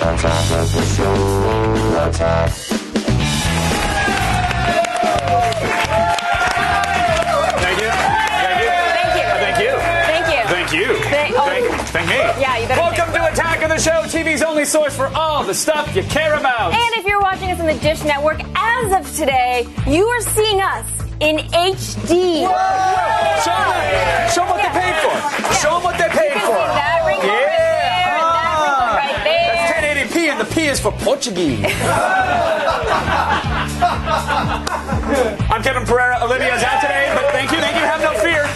Attack of the show. Attack. Thank you. Thank me. Yeah, you better. Welcome to Attack of the Show, TV's only source for all the stuff you care about. And if you're watching us on the Dish Network, as of today, you are seeing us in HD. Whoa! Show them what they paid for. Yeah. Show them what they paid You can for. see that wrinkle right there, and that wrinkle right there. That's 1080p, and the P is for Portuguese. I'm Kevin Pereira. Olivia's out today, but thank you. Have no fear.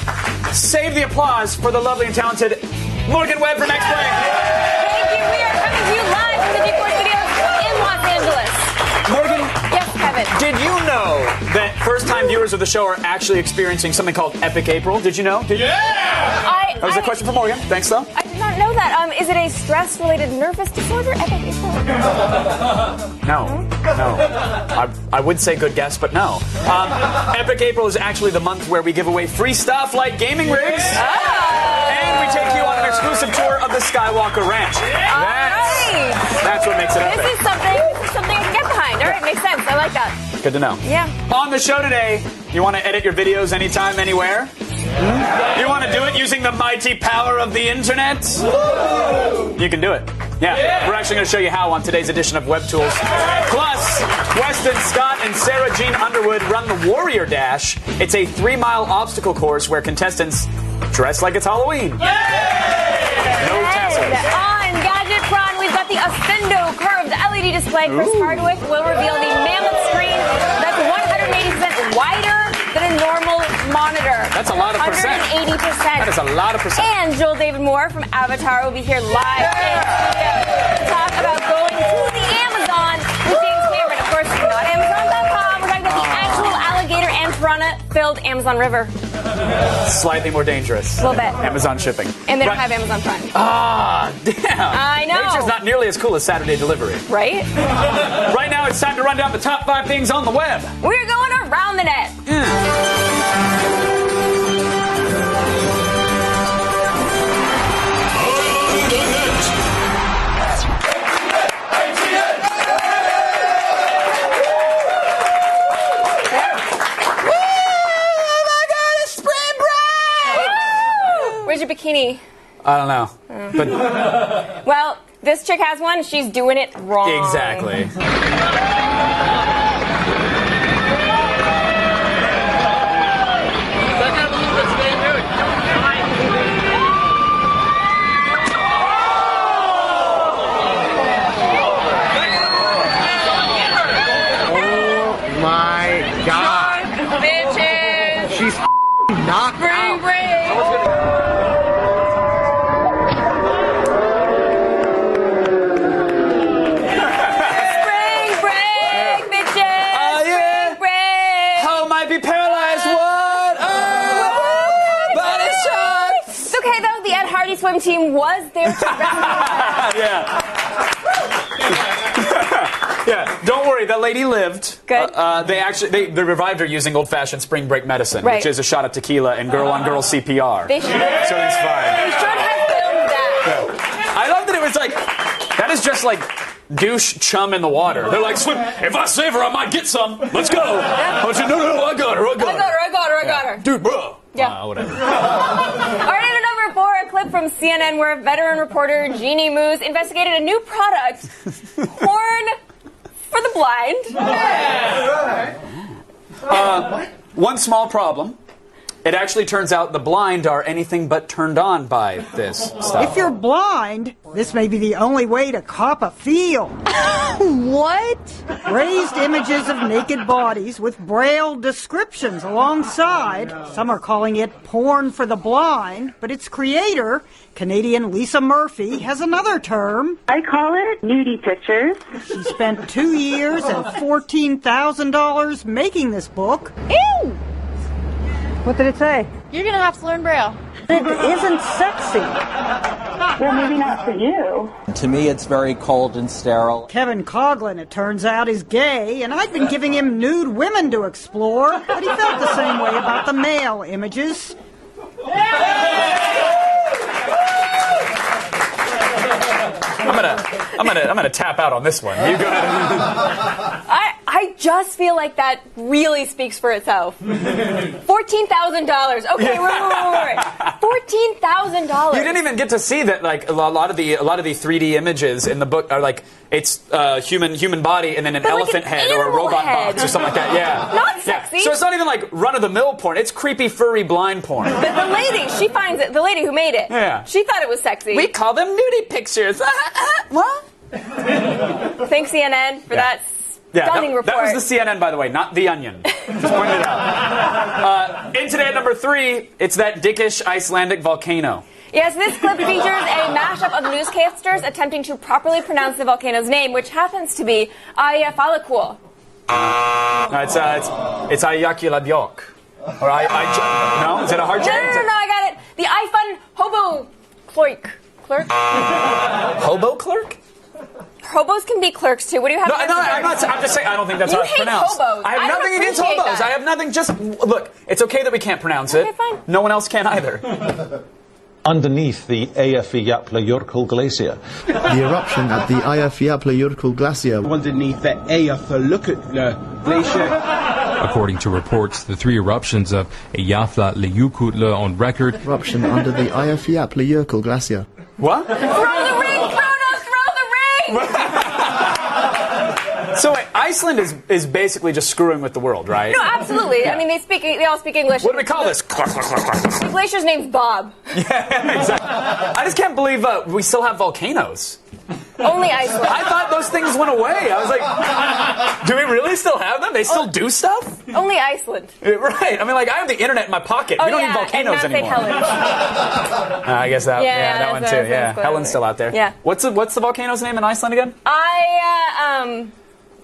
Save the applause for the lovely and talented Morgan Webb for next break. Thank you. We are coming to you live from the G4 Studios in Los Angeles. Morgan, Yes, Kevin. did you know that first-time viewers of the show are actually experiencing something called Epic April? Did you know? That was a question for Morgan. Thanks, though. I did not know that. Is it a stress-related nervous disorder? Epic April? No. I would say good guess, but no. Epic April is actually the month where we give away free stuff like gaming rigs. And we take you on an exclusive tour of the Skywalker Ranch. That's what makes it epic. This is something I can get behind. All right, makes sense. I like that. Good to know. Yeah. On the show today, you want to edit your videos anytime, anywhere? You want to do it using the mighty power of the internet? You can do it. Yeah, we're actually going to show you how on today's edition of Web Tools. Plus, Weston Scott and Sarah Jean Underwood run the Warrior Dash. It's a 3-mile obstacle course where contestants dress like it's Halloween. No tassels. On Gadget Prawn, we've got the Ascendo curved LED display. Chris Hardwick will reveal the mammoth screen that's 180% wider than a normal monitor. That's a lot of percent. 180%. That is a lot of percent. And Joel David Moore from Avatar will be here live in studio to talk about going to the Amazon with James Cameron. Of course, not Amazon.com. We're talking about the actual alligator and piranha-filled Amazon River. Slightly more dangerous. A little bit. Amazon shipping. And they don't have Amazon Prime. Ah, damn. I know. Nature's not nearly as cool as Saturday delivery. Right? Right now, it's time to run down the top 5 things on the web. We're going around the net. Where's your bikini? I don't know. But Well, this chick has one. She's doing it wrong. exactly. Oh my God. Bitches. She's knocked Spring out. break. Spring break, bitches. Oh, yeah. Spring break. How might be paralyzed? What? Body shot. It's okay though. The Ed Hardy swim team was there to rescue. Yeah, don't worry. That lady lived. Good. They revived her using old-fashioned spring break medicine, Right. which is a shot of tequila and girl-on-girl CPR. They should. So it's fine. They should have filmed that. I love that it was like, that is just like douche chum in the water. They're like, swim. If I save her, I might get some. Let's go. No, I got her. I got her. Dude, bro. Yeah. Whatever. All right, and at number 4, a clip from CNN where veteran reporter Jeannie Moose investigated a new product, porn for the blind. One small problem. It actually turns out the blind are anything but turned on by this stuff. If you're blind, this may be the only way to cop a feel. What? Raised images of naked bodies with braille descriptions alongside. Some are calling it porn for the blind, but its creator, Canadian Lisa Murphy, has another term. I call it nudie pictures. She spent 2 years and $14,000 making this book. Ew! What did it say? You're gonna have to learn Braille. It isn't sexy. Well, maybe not for you. To me, it's very cold and sterile. Kevin Coughlin, it turns out, is gay, and I'd been giving him nude women to explore, but he felt the same way about the male images. I'm gonna tap out on this one. You go ahead. I just feel like that really speaks for itself. $14,000. Okay, wait. $14,000. You didn't even get to see that. Like a lot of the 3D images in the book are like it's human body and then an elephant like an head or a robot head. box or something like that. Yeah, not sexy. Yeah. So it's not even like run of the mill porn. It's creepy, furry, blind porn. But the lady, she finds it. The lady who made it. Yeah. She thought it was sexy. We call them nudie pictures. What? Thanks CNN for that. Yeah, Stunning report. that was the CNN, by the way, not The Onion. Just pointed it out. In today at number 3, it's that dickish Icelandic volcano. Yes, this clip features a mashup of newscasters attempting to properly pronounce the volcano's name, which happens to be Eyjafjallajökull. No, it's Eyjafjallajökull. Or no? Is it a hard J? No, I got it. The iFun Hobo Clerk. Hobo clerk? Hobos can be clerks too. What do you have? No, I'm just saying. I don't think that's how it's pronounced. Hobos. I have nothing against appreciate hobos. that. I have nothing. Just look. It's okay that we can't pronounce it. Okay, fine. No one else can either. Underneath the Eyjafjallajökull glacier. The eruption at the Eyjafjallajökull glacier. Underneath the Eyjafjallajökull glacier. According to reports, the 3 eruptions of Eyjafjallajökull on record. Eruption under the Eyjafjallajökull glacier. What? Throw the ring, Kronos! Throw the ring! So wait, Iceland is basically just screwing with the world, right? No, absolutely. I mean, they all speak English. What do we call this? The glacier's name's Bob. Yeah, exactly. I just can't believe we still have volcanoes. Only Iceland. I thought those things went away. I was like, do we really still have them? They still do stuff? Only Iceland. Right. I mean, like, I have the internet in my pocket. We don't need volcanoes and Mount anymore. St. Helens. I guess that. Yeah, that one too. Yeah, cool. Helen's still out there. Yeah. What's the volcano's name in Iceland again?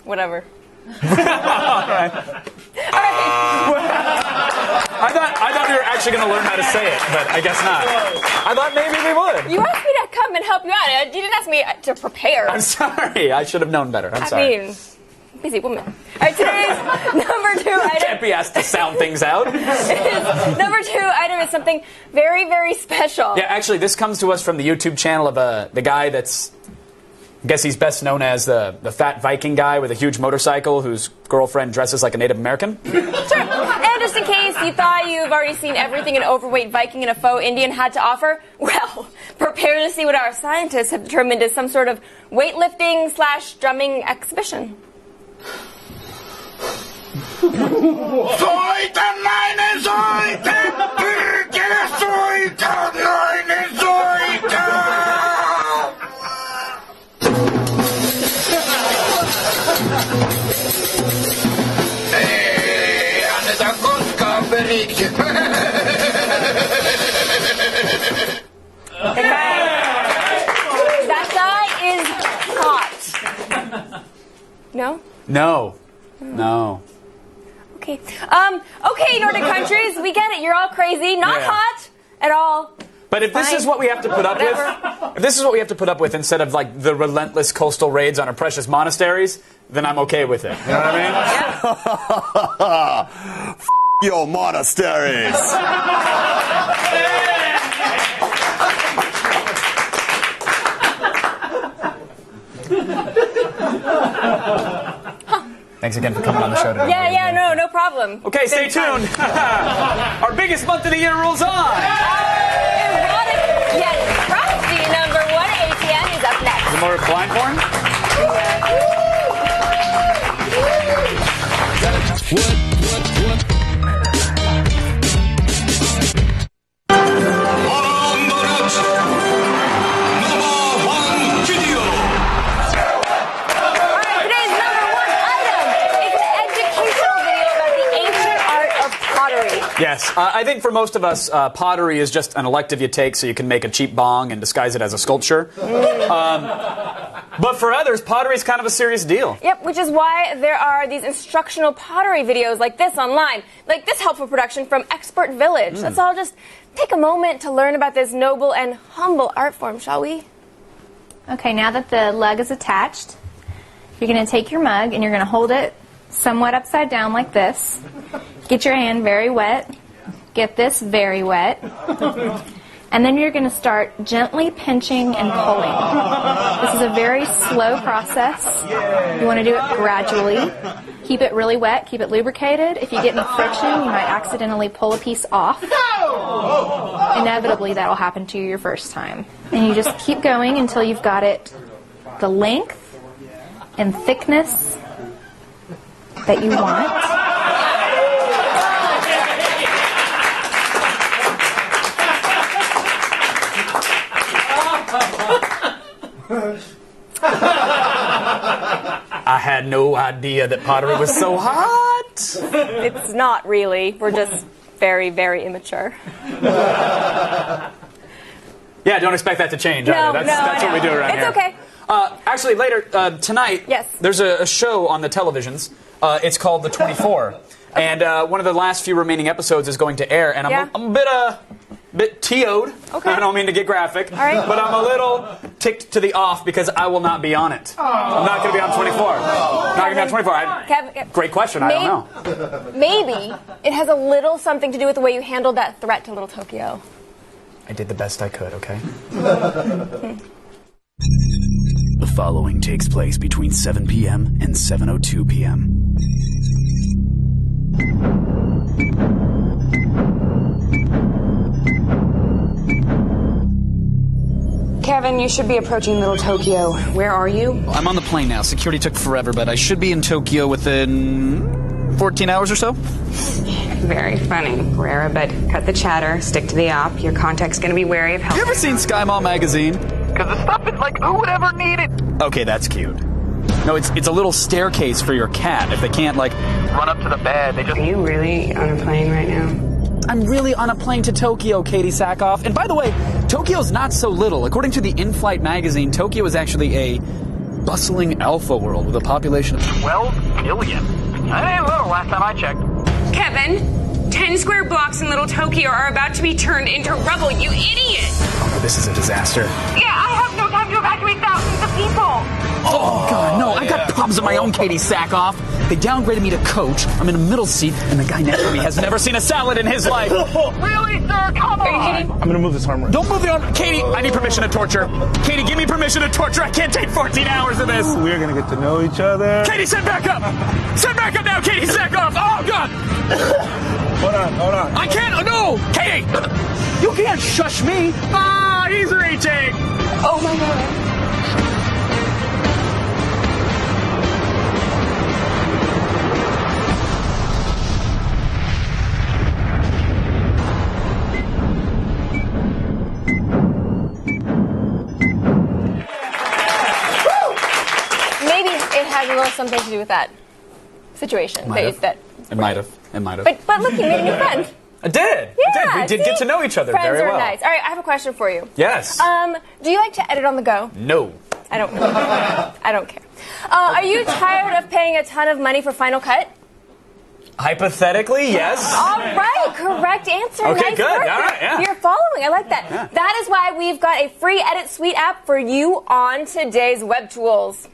Whatever. All right. I thought we were actually going to learn how to say it, but I guess not. I thought maybe we would. You asked me to come and help you out. You didn't ask me to prepare. I'm sorry. I should have known better. I'm sorry. I mean, busy woman. All right, today's number 2 item. Can't be asked to sound things out. Number 2 item is something very, very special. Yeah, actually, this comes to us from the YouTube channel of the guy that's, I guess he's best known as the fat Viking guy with a huge motorcycle whose girlfriend dresses like a Native American. Sure. And just in case you thought you've already seen everything an overweight Viking and a faux Indian had to offer, well, prepare to see what our scientists have determined is some sort of weightlifting/drumming exhibition. That guy is hot. No? No. Okay. Okay, Nordic countries, we get it. You're all crazy. Not hot at all. But if this is what we have to put up with, if this is what we have to put up with instead of like the relentless coastal raids on our precious monasteries, then I'm okay with it. You know what I mean? F your monasteries. Thanks again for coming on the show today. Yeah, no problem. Okay, stay tuned. Our biggest month of the year rolls on. Erotic yet crafty number 1 ATN is up next. The more blind porn? Today's number 1 item is an educational video about the ancient art of pottery. Yes, I think for most of us, pottery is just an elective you take so you can make a cheap bong and disguise it as a sculpture. But for others, pottery is kind of a serious deal. Yep, which is why there are these instructional pottery videos like this online, like this helpful production from Expert Village. Let's all just take a moment to learn about this noble and humble art form, shall we? Okay, now that the lug is attached, you're going to take your mug and you're going to hold it somewhat upside down like this. Get your hand very wet. Get this very wet. And then you're going to start gently pinching and pulling. This is a very slow process. You want to do it gradually. Keep it really wet. Keep it lubricated. If you get any friction, you might accidentally pull a piece off. Inevitably, that will happen to you your first time. And you just keep going until you've got it the length and thickness that you want. I had no idea that pottery was so hot. It's not really. We're just very, very immature. Yeah, don't expect that to change either. That's what we do around here. It's okay. Actually, later tonight, there's a show on the televisions. It's called The 24. And one of the last few remaining episodes is going to air. And I'm a bit TO'd. Okay. I don't mean to get graphic. All right. But I'm a little ticked to the off because I will not be on it. I'm not going to be on 24. Not going to be on 24. Kevin, great question. I don't know. Maybe it has a little something to do with the way you handled that threat to Little Tokyo. I did the best I could, okay? The following takes place between 7 p.m. and 7:02 p.m. Kevin, you should be approaching Little Tokyo. Where are you? I'm on the plane now. Security took forever, but I should be in Tokyo within 14 hours or so. Very funny. Rare, but cut the chatter. Stick to the op. Your contact's going to be wary of help. You ever seen Sky Mall magazine? Because the stuff is like, who would ever need it? Okay, that's cute. No, it's a little staircase for your cat. If they can't, like, run up to the bed, they just... Are you really on a plane right now? I'm really on a plane to Tokyo, Katie Sackhoff. And by the way, Tokyo's not so little. According to the In-Flight magazine, Tokyo is actually a bustling alpha world with a population of 12 million. That ain't little last time I checked. Kevin, 10 square blocks in Little Tokyo are about to be turned into rubble, you idiot! Oh, this is a disaster. Yeah, I have no time to evacuate thousands of people! Oh, God, no. I got problems of my own, Katie Sackhoff. They downgraded me to coach. I'm in a middle seat, and the guy next to me has never seen a salad in his life. Really, sir? Come on. Are you kidding? I'm going to move this arm. Don't move the arm. Katie, I need permission to torture. Katie, give me permission to torture. I can't take 14 hours of this. We're going to get to know each other. Katie, sit back up. Sit back up now, Katie Sackhoff. Oh, God. Hold on. I can't. No. Katie, you can't shush me. Ah, he's reaching. Oh, my God. Has a little something to do with that situation. It might have. But look, you made a new friend. I did. Yeah, We did get to know each other Friends very well. are nice. All right, I have a question for you. Yes. Do you like to edit on the go? No. I don't care. Are you tired of paying a ton of money for Final Cut? Hypothetically, yes. All right, correct answer. Okay, nice good. Work. All right, yeah. You're following. I like that. Yeah. That is why we've got a free Edit Suite app for you on today's Web Tools.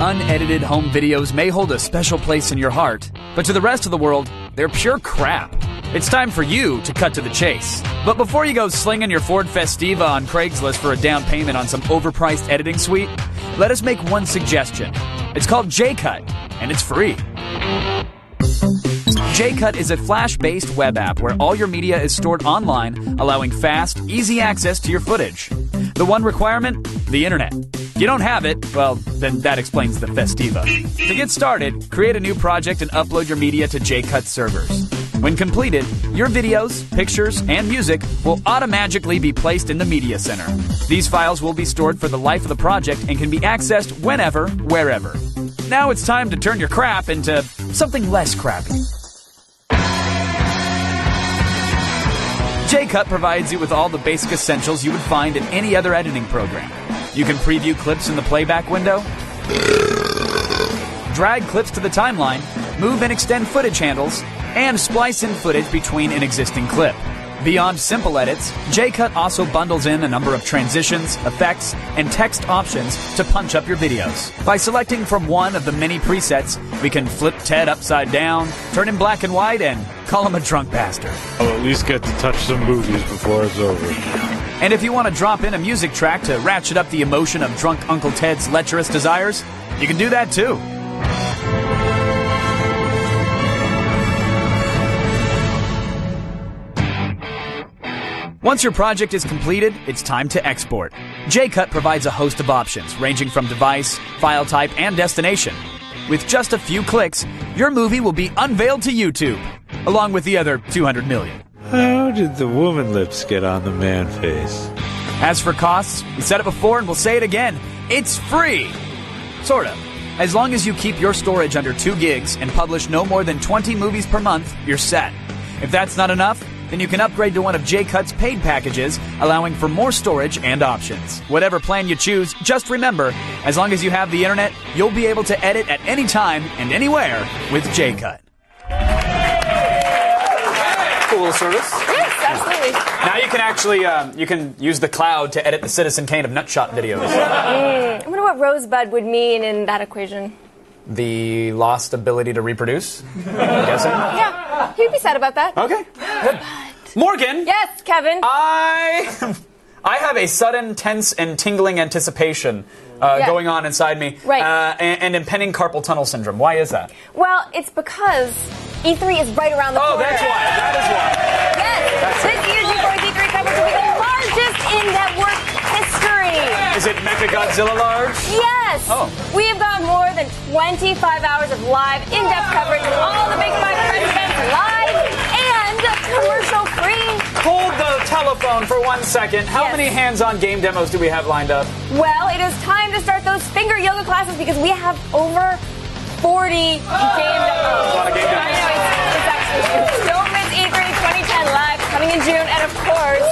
Unedited home videos may hold a special place in your heart, but to the rest of the world, they're pure crap. It's time for you to cut to the chase. But before you go slinging your Ford Festiva on Craigslist for a down payment on some overpriced editing suite, let us make one suggestion. It's called J-Cut, and it's free. J-Cut is a Flash-based web app where all your media is stored online, allowing fast, easy access to your footage. The one requirement? The internet. If you don't have it, well, then that explains the Festiva. To get started, create a new project and upload your media to J-Cut servers. When completed, your videos, pictures, and music will automatically be placed in the media center. These files will be stored for the life of the project and can be accessed whenever, wherever. Now it's time to turn your crap into something less crappy. J-Cut provides you with all the basic essentials you would find in any other editing program. You can preview clips in the playback window, drag clips to the timeline, move and extend footage handles, and splice in footage between an existing clip. Beyond simple edits, J-Cut also bundles in a number of transitions, effects, and text options to punch up your videos. By selecting from one of the many presets, we can flip Ted upside down, turn him black and white, and call him a drunk bastard. I'll at least get to touch some movies before it's over. And if you want to drop in a music track to ratchet up the emotion of drunk Uncle Ted's lecherous desires, you can do that too. Once your project is completed, it's time to export. J-Cut provides a host of options, ranging from device, file type, and destination. With just a few clicks, your movie will be unveiled to YouTube, along with the other 200 million. How did the woman lips get on the man face? As for costs, we said it before and we'll say it again, it's free! Sort of. As long as you keep your storage under 2 gigs and publish no more than 20 movies per month, you're set. If that's not enough, then you can upgrade to one of J-Cut's paid packages, allowing for more storage and options. Whatever plan you choose, just remember, as long as you have the internet, you'll be able to edit at any time and anywhere with J-Cut. Cool little service. Yes, absolutely. Now you can actually you can use the cloud to edit the Citizen Kane of Nutshot videos. I wonder what Rosebud would mean in that equation. The lost ability to reproduce, I'm guessing. Yeah, you'd be sad about that. Okay. Morgan. Yes, Kevin. I have a sudden, tense, and tingling anticipation going on inside me. Right. And impending carpal tunnel syndrome. Why is that? Well, it's because E3 is right around the corner. Oh, that's why. That is why. Yes. This year's E3 coverage will be the largest in network history. Is it Mechagodzilla large? Yes. Oh. We have got more than 25 hours of live, in-depth coverage of all the big five press events live and commercial-free. Hold the telephone for 1 second. How many hands-on game demos do we have lined up? Well, it is time to start those finger yoga classes because we have over 40 game demos. A lot of game demos. I know, it's actually don't miss E3 2010 live coming in June, and of course,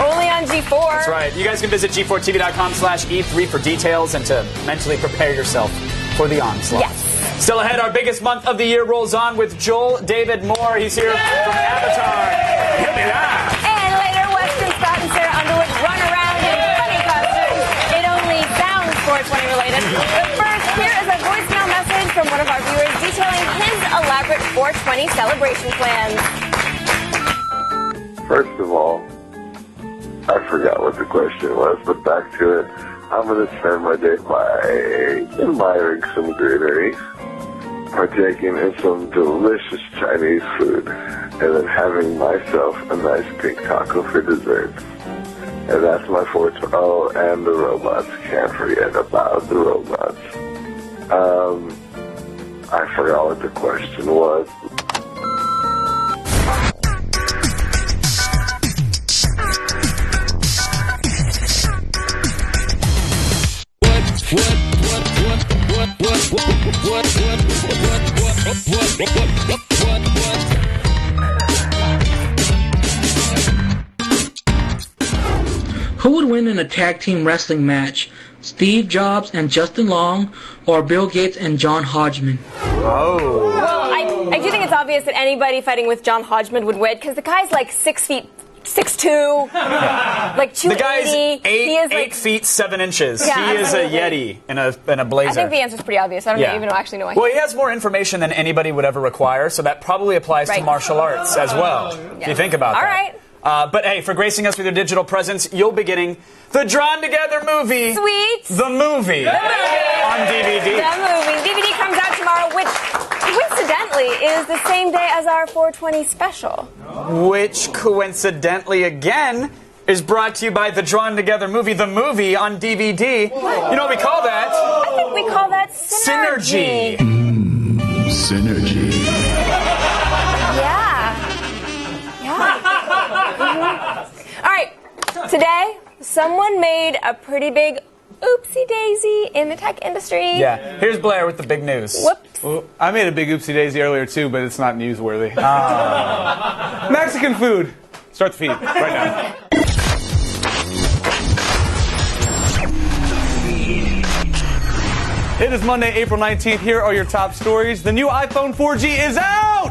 only on G4. That's right. You guys can visit g4tv.com/E3 for details and to mentally prepare yourself for the onslaught. Yes. Still ahead, our biggest month of the year rolls on with Joel David Moore. He's here from Avatar. Give me that. And later, Weston Scott and Sarah Underwood run around in funny costumes. It only sounds 420 related. But first, here is a voicemail message from one of our viewers detailing his elaborate 420 celebration plans. First of all, I forgot what the question was, but back to it. I'm going to spend my day by admiring some greenery, partaking in some delicious Chinese food, and then having myself a nice pink taco for dessert. And that's my 420. Oh, and the robots. Can't forget about the robots. I forgot what the question was. Who would win in a tag team wrestling match? Steve Jobs and Justin Long, or Bill Gates and John Hodgman? Oh. Well, I do think it's obvious that anybody fighting with John Hodgman would win because the guy's like 6'2", like 280. The guy's he is 8 feet 7 inches. Yeah, he is a absolutely. Yeti in a blazer. I think the answer's pretty obvious. I don't even actually know why. Well, he has more information than anybody would ever require, so that probably applies to martial arts as well. If you think about that. All right. But hey, for gracing us with your digital presence, you'll be getting the Drawn Together movie. Sweet. The movie. On DVD. The movie. DVD comes out tomorrow, which coincidentally is the same day as our 420 special. Which coincidentally, again, is brought to you by the Drawn Together movie, the movie on DVD. You know what we call that? I think we call that synergy. Synergy. Yeah. Mm-hmm. All right. Today, someone made a pretty big oopsie daisy in the tech industry. Yeah. Here's Blair with the big news. Whoops. Well, I made a big oopsie daisy earlier too, but it's not newsworthy. Mexican food. Start the feed right now. It is Monday, April 19th. Here are your top stories. The new iPhone 4G is out!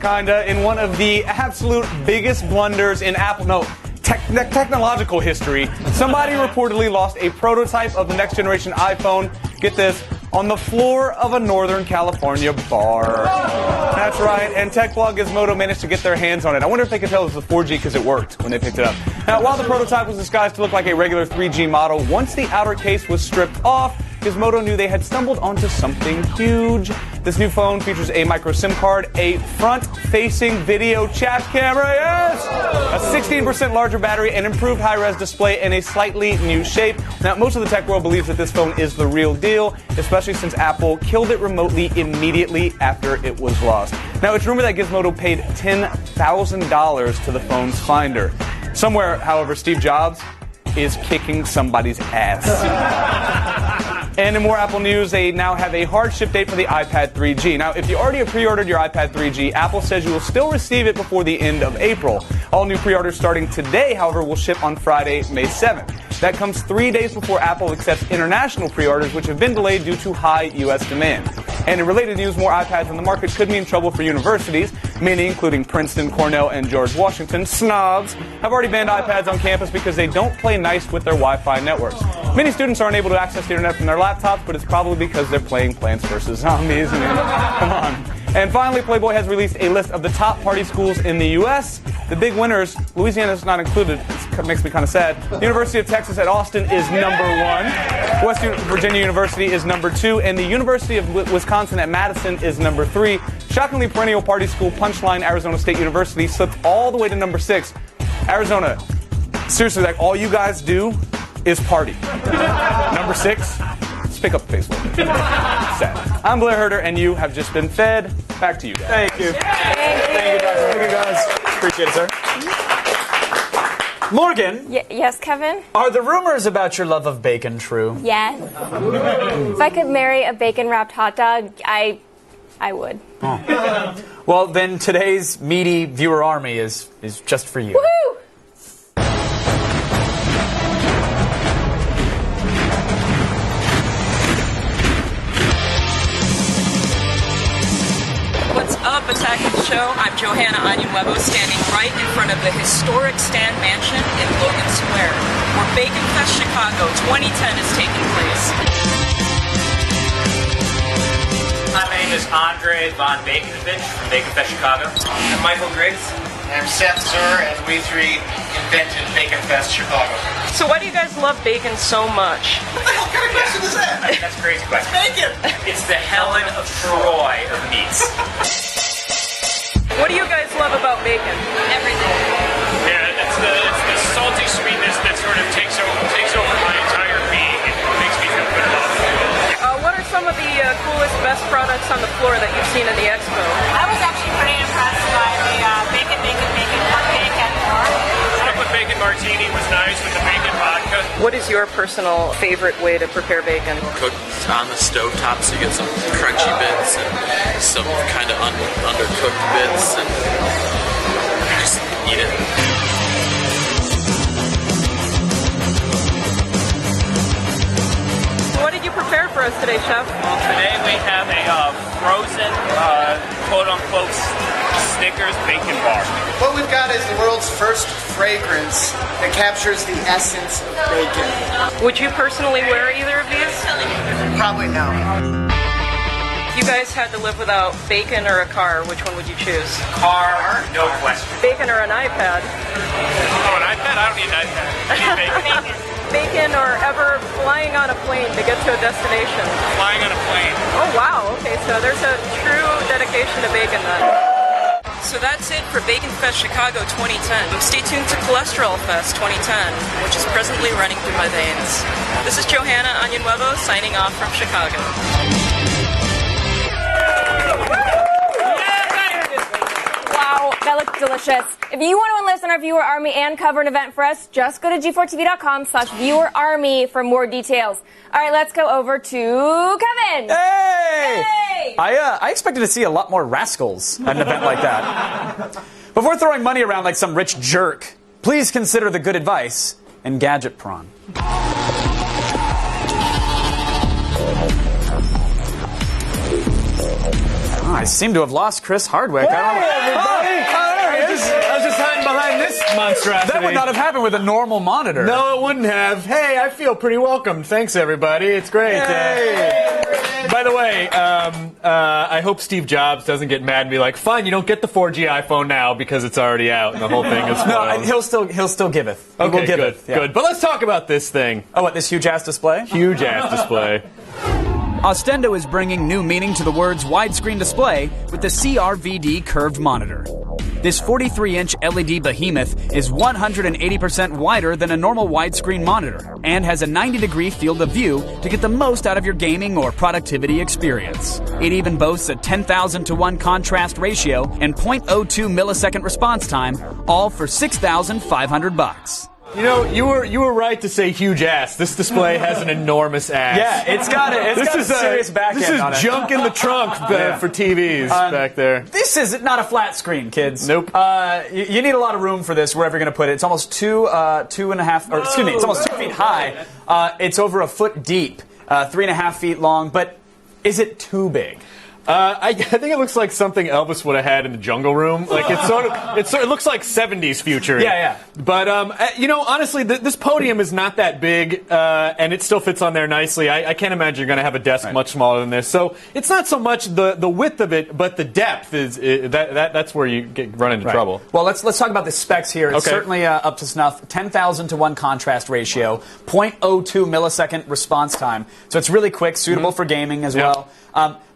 Kinda. In one of the absolute biggest blunders in Apple, technological history, somebody reportedly lost a prototype of the next generation iPhone. Get this. On the floor of a Northern California bar. That's right, and tech blog Gizmodo managed to get their hands on it. I wonder if they could tell it was the 4G because it worked when they picked it up. Now, while the prototype was disguised to look like a regular 3G model, once the outer case was stripped off, Gizmodo knew they had stumbled onto something huge. This new phone features a micro SIM card, a front-facing video chat camera, yes! A 16% larger battery, an improved high-res display, and a slightly new shape. Now, most of the tech world believes that this phone is the real deal, especially since Apple killed it remotely immediately after it was lost. Now, it's rumored that Gizmodo paid $10,000 to the phone's finder. Somewhere, however, Steve Jobs is kicking somebody's ass. And in more Apple news, they now have a hard ship date for the iPad 3G. Now, if you already have pre-ordered your iPad 3G, Apple says you will still receive it before the end of April. All new pre-orders starting today, however, will ship on Friday, May 7th. That comes 3 days before Apple accepts international pre-orders, which have been delayed due to high U.S. demand. And in related news, more iPads on the market could mean trouble for universities. Many, including Princeton, Cornell, and George Washington, snobs, have already banned iPads on campus because they don't play nice with their Wi-Fi networks. Many students aren't able to access the internet from their laptops, but it's probably because they're playing Plants vs. Zombies. Come on. And finally, Playboy has released a list of the top party schools in the U.S. The big winners, Louisiana is not included. It makes me kind of sad. The University of Texas at Austin is number 1. West Virginia University is number 2. And the University of Wisconsin at Madison is number 3. Shockingly, perennial party school Punchline Arizona State University slipped all the way to number 6. Arizona, seriously, like all you guys do is party. Number 6. Pick up the pace a little bit. Sad. I'm Blair Herter, and you have just been fed. Back to you guys. Thank you. Thank you, guys. Appreciate it, sir. Morgan. Yes, Kevin? Are the rumors about your love of bacon true? Yes. If I could marry a bacon-wrapped hot dog, I would. Oh. Well, then today's meaty viewer army is just for you. Woohoo! Up, attacking the show. I'm Johanna Onion-Webo, standing right in front of the historic Stan Mansion in Logan Square, where Bacon Fest Chicago 2010 is taking place. My name is Andre Von Baconovich from Bacon Fest Chicago. I'm Michael Griggs. I'm Seth Zur, and we three invented Bacon Fest Chicago. So why do you guys love bacon so much? What the hell kind of question is that? That's a crazy question. Bacon! It's the Helen of Troy of meats. What do you guys love about bacon? Everything. Yeah, it's the salty sweetness that sort of takes over my entire being and makes me feel good about it. What are some of the coolest, best products on the floor that you've seen in the expo? I was actually pretty impressed by the bacon cupcake and more. The bacon martini was nice with the bacon vodka. What is your personal favorite way to prepare bacon? Cooked on the stovetop so you get some crunchy bits and some kind of undercooked bits and just eat it. What did you prepare for us today, Chef? Well, today we have a frozen, quote-unquote, Snickers bacon bar. What we've got is the world's first fragrance that captures the essence of bacon. Would you personally wear either of these? Probably no. If you guys had to live without bacon or a car, which one would you choose? Car, no question. Bacon or an iPad? Oh, an iPad? I don't need an iPad. I need bacon. Bacon or ever flying on a plane to get to a destination? Flying on a plane. Oh, wow. Okay, so there's a true dedication to bacon then. So that's it for Bacon Fest Chicago 2010. Stay tuned to Cholesterol Fest 2010, which is presently running through my veins. This is Johanna Onion-Webo signing off from Chicago. Wow, that looks delicious. If you want to enlist in our viewer army and cover an event for us, just go to g4tv.com/viewerarmy for more details. All right, let's go over to Kevin. Hey! I expected to see a lot more rascals at an event like that. Before throwing money around like some rich jerk, please consider the good advice in Gadget Prawn. Oh, I seem to have lost Chris Hardwick. Hey, everybody! I was just hiding behind this monstrosity. That would not have happened with a normal monitor. No, it wouldn't have. Hey, I feel pretty welcome. Thanks, everybody. It's great. By the way, I hope Steve Jobs doesn't get mad and be like, "Fine, you don't get the 4G iPhone now because it's already out and the whole thing is spoiled." No, he'll still giveth. He will giveth. Good. But let's talk about this thing. Oh, what, this huge ass display? Huge ass display. Ostendo is bringing new meaning to the words widescreen display with the CRVD curved monitor. This 43-inch LED behemoth is 180% wider than a normal widescreen monitor and has a 90-degree field of view to get the most out of your gaming or productivity experience. It even boasts a 10,000-to-1 contrast ratio and 0.02 millisecond response time, all for $6,500. You know, you were right to say huge ass. This display has an enormous ass. Yeah, it's got a serious back end on it. This is junk in the trunk for TVs back there. This is not a flat screen, kids. Nope. You need a lot of room for this wherever you're going to put it. It's almost it's almost 2 feet high. It's over a foot deep, 3.5 feet long. But is it too big? I think it looks like something Elvis would have had in the Jungle Room. Like it looks like 70s future. Yeah. But honestly, this podium is not that big, and it still fits on there nicely. I can't imagine you're going to have a desk much smaller than this. So it's not so much the width of it, but the depth is that's where you run into trouble. Well, let's talk about the specs here. It's certainly up to snuff. 10,000-to-1 contrast ratio, 0.02 millisecond response time. So it's really quick, suitable for gaming as well.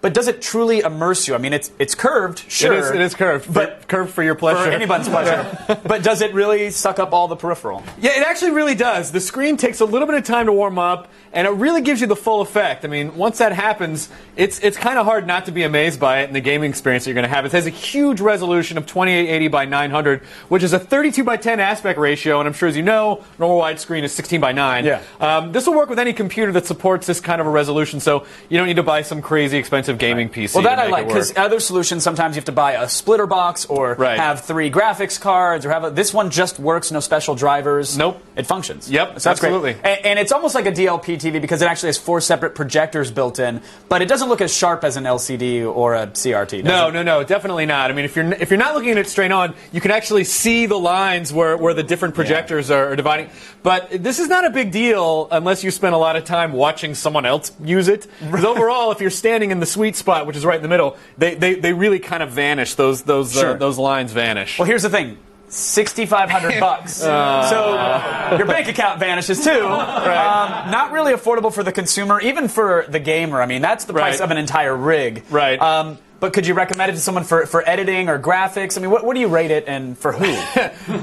But does it truly immerse you? I mean, it's curved, sure. It is curved, but curved for your pleasure. For anyone's pleasure. But does it really suck up all the peripheral? Yeah, it actually really does. The screen takes a little bit of time to warm up, and it really gives you the full effect. I mean, once that happens, it's kind of hard not to be amazed by it and the gaming experience that you're going to have. It has a huge resolution of 2880 by 900, which is a 32 by 10 aspect ratio, and I'm sure as you know, normal widescreen is 16 by 9. Yeah. This will work with any computer that supports this kind of a resolution, so you don't need to buy some crazy expensive gaming PC. Well, that I like, because other solutions, sometimes you have to buy a splitter box or have 3 graphics cards or have this one just works, no special drivers. Nope. It functions. Yep, so that's absolutely. Great. And it's almost like a DLP TV because it actually has 4 separate projectors built in, but it doesn't look as sharp as an LCD or a CRT, does it? No, definitely not. I mean, if you're not looking at it straight on, you can actually see the lines where the different projectors are dividing. But this is not a big deal unless you spend a lot of time watching someone else use it. Because overall, if you're standing in the sweet spot, which is right in the middle, they really kind of vanish. Those lines vanish. Well, here's the thing. $6,500. So your bank account vanishes too. Not really affordable for the consumer, even for the gamer. I mean, that's the price of an entire rig. Right. But could you recommend it to someone for editing or graphics? I mean, what do you rate it, and for who?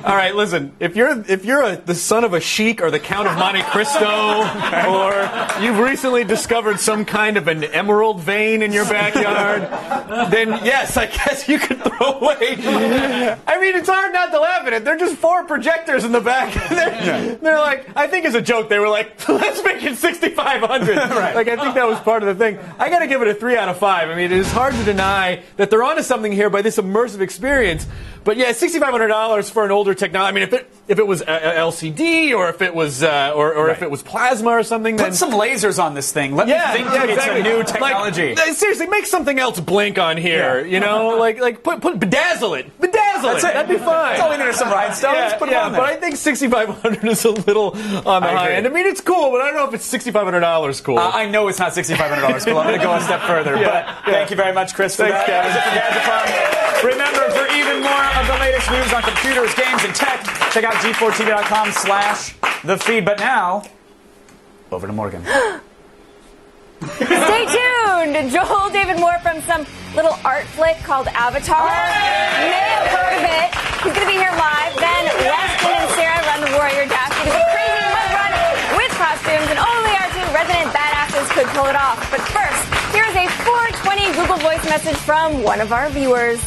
All right, listen. If you're the son of a sheik or the Count of Monte Cristo, or you've recently discovered some kind of an emerald vein in your backyard, then yes, I guess you could throw away. I mean, it's hard not to laugh at it. They're just 4 projectors in the back. They're like, I think as a joke, they were like, let's make it $6,500. Like, I think that was part of the thing. I got to give it a 3 out of 5. I mean, it is hard to deny that they're onto something here by this immersive experience. But yeah, $6,500 for an older technology. I mean, if it was LCD or if it was if it was plasma or something, put some lasers on this thing. Let me think it's a new technology. Like, seriously, make something else blink on here. Yeah. You know, like put bedazzle it. That's it. That'd be fine. That's all we need are some rhinestones. Put it on there. But I think $6,500 is a little on the high end. I mean, it's cool, but I don't know if it's $6,500 cool. I know it's not $6,500 cool. I'm going to go a step further. But thank you very much, Chris. Thanks, guys. Remember, for even more of the latest news on computers, games, and tech, check out g4tv.com/thefeed. But now, over to Morgan. Stay tuned. Joel David Moore from some little art flick called Avatar. You may have heard of it. He's going to be here live. Then Weston and Sarah run the Warrior Dash. It's a crazy mud run with costumes, and only our 2 resident badasses could pull it off. But first, here's a 420 Google Voice message from one of our viewers.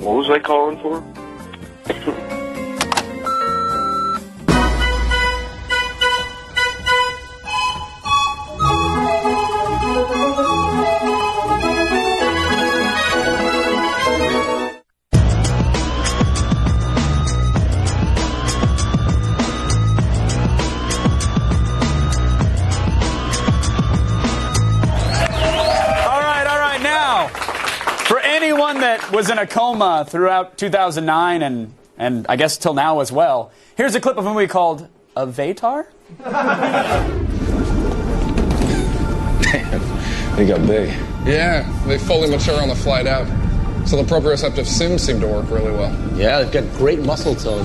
What was I calling for? one that was in a coma throughout 2009 and I guess till now as well. Here's a clip of a movie called Avatar. Damn, they got big. Yeah, they fully mature on the flight out. So the proprioceptive sims seem to work really well. Yeah, they've got great muscle tone.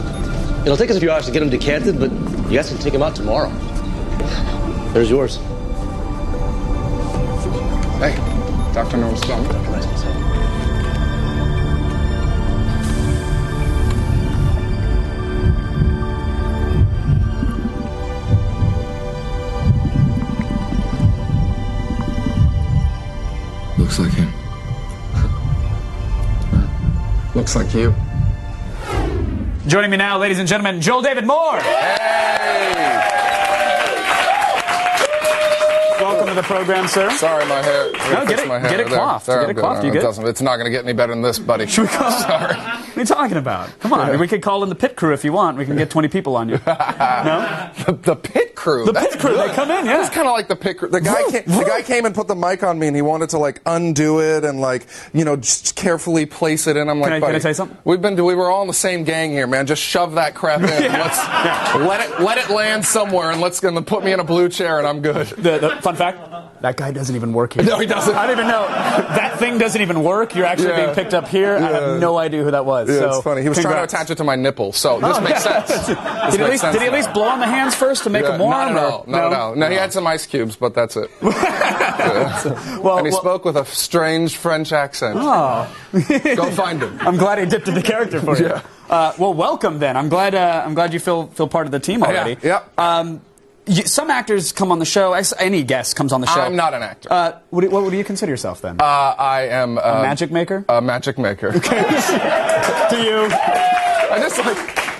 It'll take us a few hours to get them decanted, but you guys can take them out tomorrow. There's yours. Hey, Dr. Norm's son. Looks like him. Looks like you. Joining me now, ladies and gentlemen, Joel David Moore. Welcome to the program, sir. Sorry, my hair. No, get it coiffed. Get it coiffed. You good? It's not going to get any better than this, buddy. Should we call? Sorry. What are you talking about? Come on, we could call in the pit crew if you want. We can get 20 people on you. No? The pit crew. The pit crew. They come in. Yeah. It's kind of like the pit crew. The guy came and put the mic on me, and he wanted to like undo it and like just carefully place it in. I'm like, can I tell you something? We were all in the same gang here, man. Just shove that crap in. Let it land somewhere, and put me in a blue chair, and I'm good. The fun fact. That guy doesn't even work here. No, he doesn't. I don't even know. That thing doesn't even work. You're actually being picked up here. I have no idea who that was. Yeah, so, it's funny. He was trying to attach it to my nipple, so this makes sense. Did he at least blow on the hands first to make them warm? Not at all. No, he had some ice cubes, but that's it. And he spoke with a strange French accent. Oh. Go find him. I'm glad he dipped into character for you. Yeah. Well, welcome then. I'm glad you feel part of the team already. Yeah. Some actors come on the show. Any guest comes on the show. I'm not an actor. What do you consider yourself then? I am a magic maker. A magic maker. Okay. To you.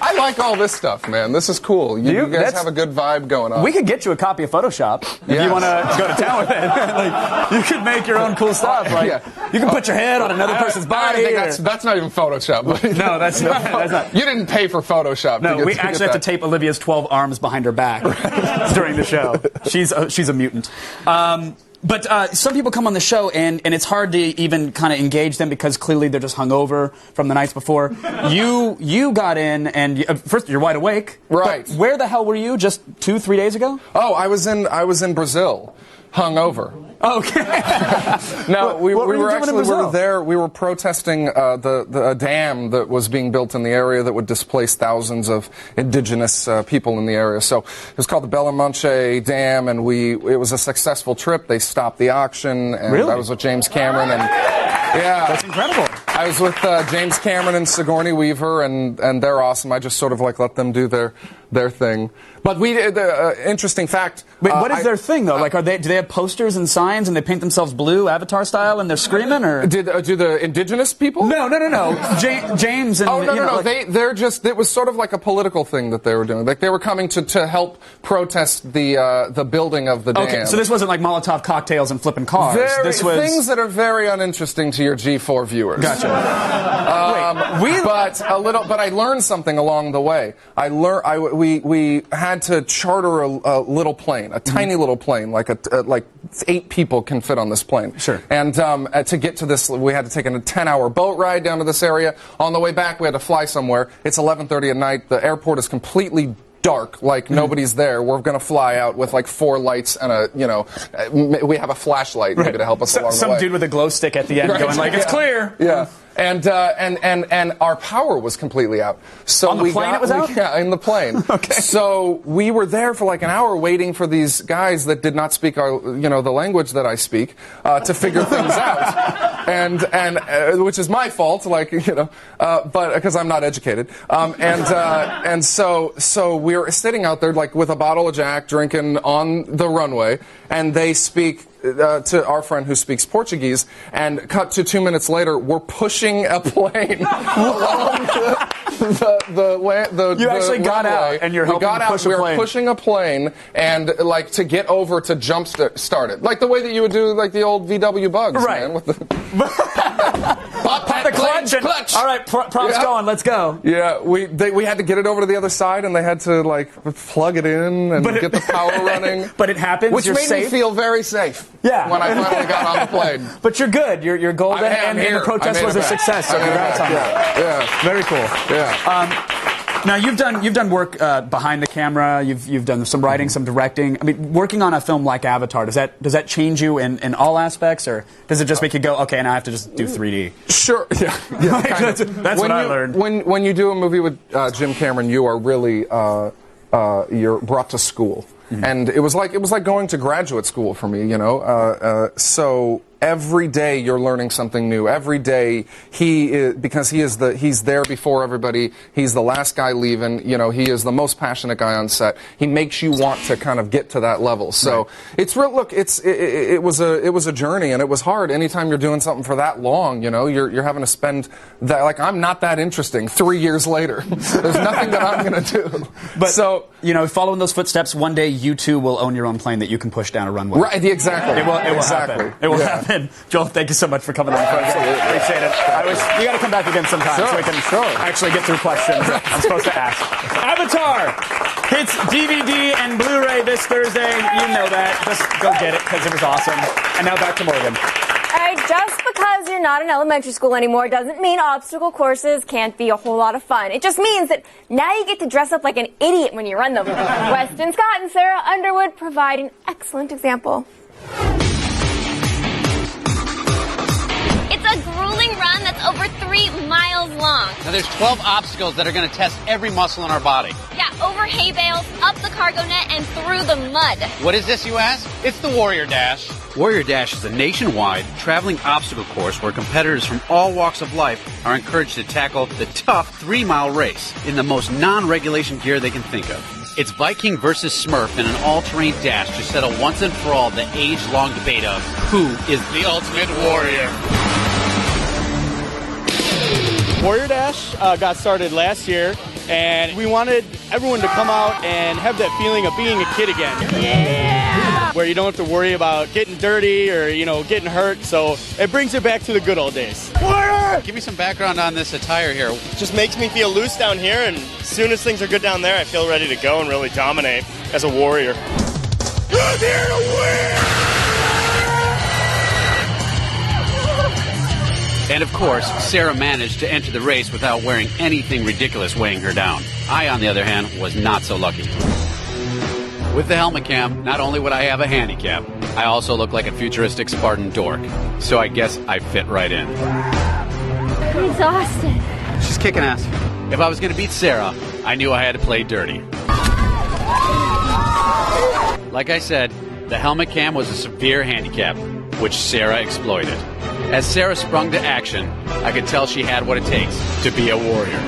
I like all this stuff, man. This is cool. You guys have a good vibe going on. We could get you a copy of Photoshop if you want to go to town with it. You could make your own cool stuff. You can put your head on another person's body. That's not even Photoshop. No, that's not. You didn't pay for Photoshop. No, we actually have to tape Olivia's 12 arms behind her back during the show. She's a mutant. But some people come on the show, and it's hard to even kind of engage them because clearly they're just hungover from the nights before. You got in, and first you're wide awake. Right. But where the hell were you just 2-3 days ago? Oh, I was in Brazil, hungover. Okay. No, we were there. We were protesting the dam that was being built in the area that would displace thousands of indigenous people in the area. So it was called the Belo Monte Dam, and it was a successful trip. They stopped the auction, and really? I was with James Cameron, and that's incredible. I was with James Cameron and Sigourney Weaver, and they're awesome. I just sort of let them do their thing. But interesting fact. Wait, what is their thing though? Do they have posters and signs and they paint themselves blue, Avatar style, and they're screaming? Or do the indigenous people? No. James and no. They're just. It was sort of like a political thing that they were doing. Like they were coming to help protest the building of the dam. Okay, so this wasn't like Molotov cocktails and flipping cars. This was things that are very uninteresting to your G4 viewers. Gotcha. But I learned something along the way. We had to charter a little plane, a tiny little plane, like 8 people can fit on this plane. Sure. And to get to this, we had to take a 10-hour boat ride down to this area. On the way back, we had to fly somewhere. It's 11:30 at night. The airport is completely dark, nobody's there. We're going to fly out with 4 lights and we have a flashlight maybe to help us along the way. Some dude with a glow stick at the end going it's clear. Yeah. And our power was completely out. So on the plane it was out? Yeah, in the plane. Okay. So we were there for an hour waiting for these guys that did not speak the language that I speak to figure things out. And which is my fault, but because I'm not educated. And so we were sitting out there with a bottle of Jack, drinking on the runway, and they speak to our friend who speaks Portuguese, and cut to 2 minutes later, we're pushing a plane along the You actually got runway. out, and you're helping push a plane. We were pushing a plane, and to get over to jump start it, like the way that you would do the old VW Bugs, right? Man, Pop the clutch. Clutch. All right, props going. Let's go. Yeah, we had to get it over to the other side, and they had to like plug it in and get the power running. But it happens. Which You're made safe. me feel very safe. Yeah. When I finally got on the plane. But you're good. You're golden, and the protest was a success. So congrats on that. Yeah. Very cool. Yeah. Now you've done work behind the camera. You've done some writing, some directing. I mean, working on a film like Avatar, does that change you in all aspects, or does it just make you go, okay, now I have to just do 3D? Sure. Yeah. That's what I learned. When you do a movie with Jim Cameron, you are really you're brought to school, and it was like going to graduate school for me. So every day you're learning something new. Every day because he's there before everybody. He's the last guy leaving. He is the most passionate guy on set. He makes you want to kind of get to that level. So it's real. Look, it was a journey, and it was hard. Anytime you're doing something for that long, you're having to spend that. Like, I'm not that interesting 3 years later. There's nothing that I'm going to do. But so following those footsteps, one day you too will own your own plane that you can push down a runway. Right. Exactly. It will happen. It will happen. Joel, thank you so much for coming on the program. Appreciate it. You got to come back again sometime so we can actually get through questions I'm supposed to ask. Avatar hits DVD and Blu-ray this Thursday. You know that. Just go get it because it was awesome. And now back to Morgan. All right, just because you're not in elementary school anymore doesn't mean obstacle courses can't be a whole lot of fun. It just means that now you get to dress up like an idiot when you run them. Weston Scott and Sarah Underwood provide an excellent example. It's a grueling run that's over 3 miles long. Now there's 12 obstacles that are going to test every muscle in our body. Yeah, over hay bales, up the cargo net, and through the mud. What is this, you ask? It's the Warrior Dash. Warrior Dash is a nationwide traveling obstacle course where competitors from all walks of life are encouraged to tackle the tough 3-mile race in the most non-regulation gear they can think of. It's Viking versus Smurf in an all-terrain dash to settle once and for all the age-long debate of who is the ultimate warrior. Warrior Dash got started last year, and we wanted everyone to come out and have that feeling of being a kid again. Yeah! Where you don't have to worry about getting dirty or, getting hurt, so it brings it back to the good old days. Warrior! Give me some background on this attire here. Just makes me feel loose down here, and as soon as things are good down there, I feel ready to go and really dominate as a warrior. You're here to win! And of course, Sarah managed to enter the race without wearing anything ridiculous weighing her down. I, on the other hand, was not so lucky. With the helmet cam, not only would I have a handicap, I also look like a futuristic Spartan dork. So I guess I fit right in. I'm exhausted. She's kicking ass. If I was going to beat Sarah, I knew I had to play dirty. Like I said, the helmet cam was a severe handicap, which Sarah exploited. As Sarah sprung to action, I could tell she had what it takes to be a warrior.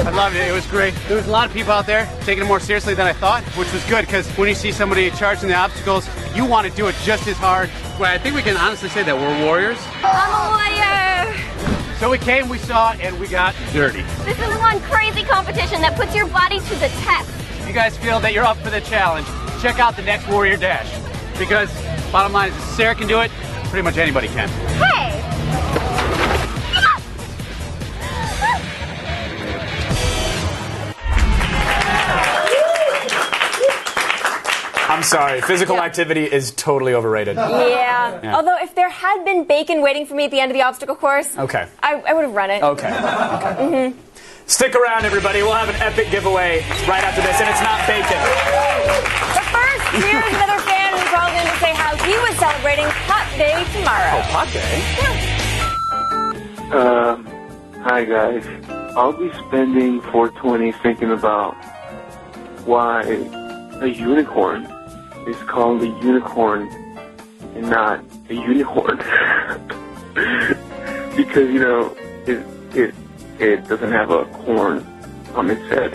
I loved it. It was great. There was a lot of people out there taking it more seriously than I thought, which was good because when you see somebody charging the obstacles, you want to do it just as hard. Well, I think we can honestly say that we're warriors. I'm a warrior. So we came, we saw, and we got dirty. This is one crazy competition that puts your body to the test. If you guys feel that you're up for the challenge, check out the next Warrior Dash. Because bottom line is, if Sarah can do it, pretty much anybody can. Hey! I'm sorry. Physical activity is totally overrated. Yeah. Although if there had been bacon waiting for me at the end of the obstacle course, okay, I would have run it. Okay. Mm-hmm. Stick around, everybody. We'll have an epic giveaway right after this, and it's not bacon. But first, here's another fan who called in to say how he was celebrating Pot Day tomorrow. Oh, Pot Day? Yeah. Hi guys. I'll be spending 420 thinking about why a unicorn is called a unicorn and not a unicorn. Because, it doesn't have a horn on its head.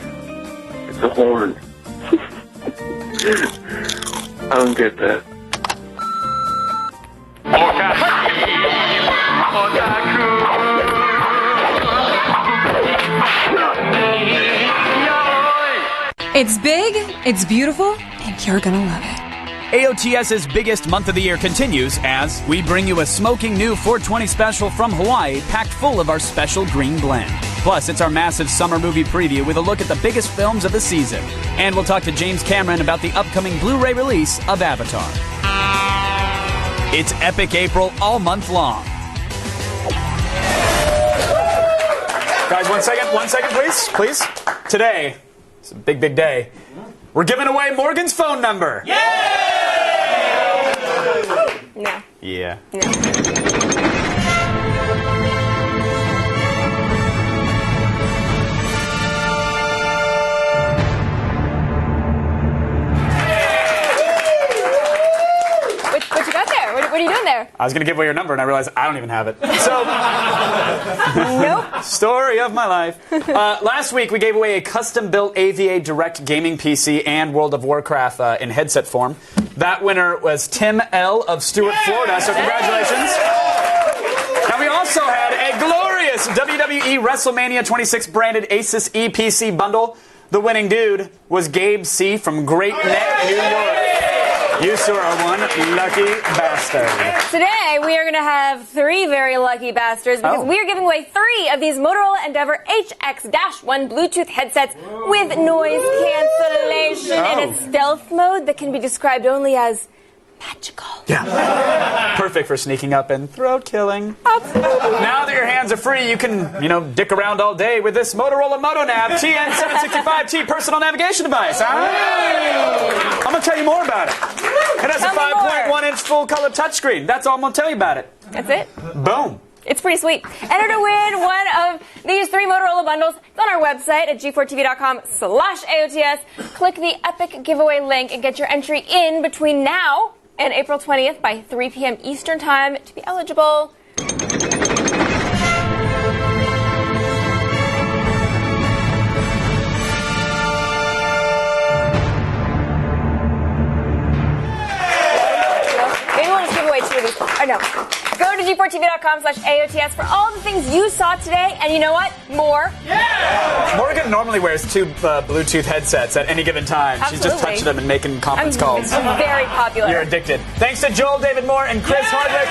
It's a horn. I don't get that. It's big, it's beautiful, and you're gonna love it. AOTS's biggest month of the year continues as we bring you a smoking new 420 special from Hawaii packed full of our special green blend. Plus, it's our massive summer movie preview with a look at the biggest films of the season. And we'll talk to James Cameron about the upcoming Blu-ray release of Avatar. It's Epic April all month long. Guys, 1 second, please. Today, it's a big, big day. We're giving away Morgan's phone number. No. Yeah. What you got there? What are you doing there? I was going to give away your number, and I realized I don't even have it. So, Nope. Story of my life. Last week, we gave away a custom-built AVA Direct gaming PC and World of Warcraft in headset form. That winner was Tim L. of Stuart, Florida, so congratulations. Now, we also had a glorious WWE WrestleMania 26 branded Asus EPC bundle. The winning dude was Gabe C. from Great Neck, New York. You, sir, are one lucky bastard. Today, we are going to have 3 very lucky bastards because we are giving away 3 of these Motorola Endeavor HX-1 Bluetooth headsets with noise cancellation in a stealth mode that can be described only as magical. Yeah. Perfect for sneaking up and throat killing. Now that your hands are free, you can, dick around all day with this Motorola MotoNav TN765T personal navigation device. I'm going to tell you more about it. It has a 5.1-inch full-color touchscreen. That's all I'm going to tell you about it. That's it? Boom. It's pretty sweet. Enter to win one of these 3 Motorola bundles. It's on our website at g4tv.com/AOTS. Click the Epic giveaway link and get your entry in between now and April 20th by 3 p.m. Eastern Time to be eligible. Maybe we'll just give away 2 of these. Or no. Go to g4tv.com/AOTS for all the things you saw today, and you know what? More. Yeah! Morgan normally wears 2 Bluetooth headsets at any given time. Absolutely. She's just touching them and making conference calls. I'm very popular. You're addicted. Thanks to Joel David Moore and Chris Hardwick.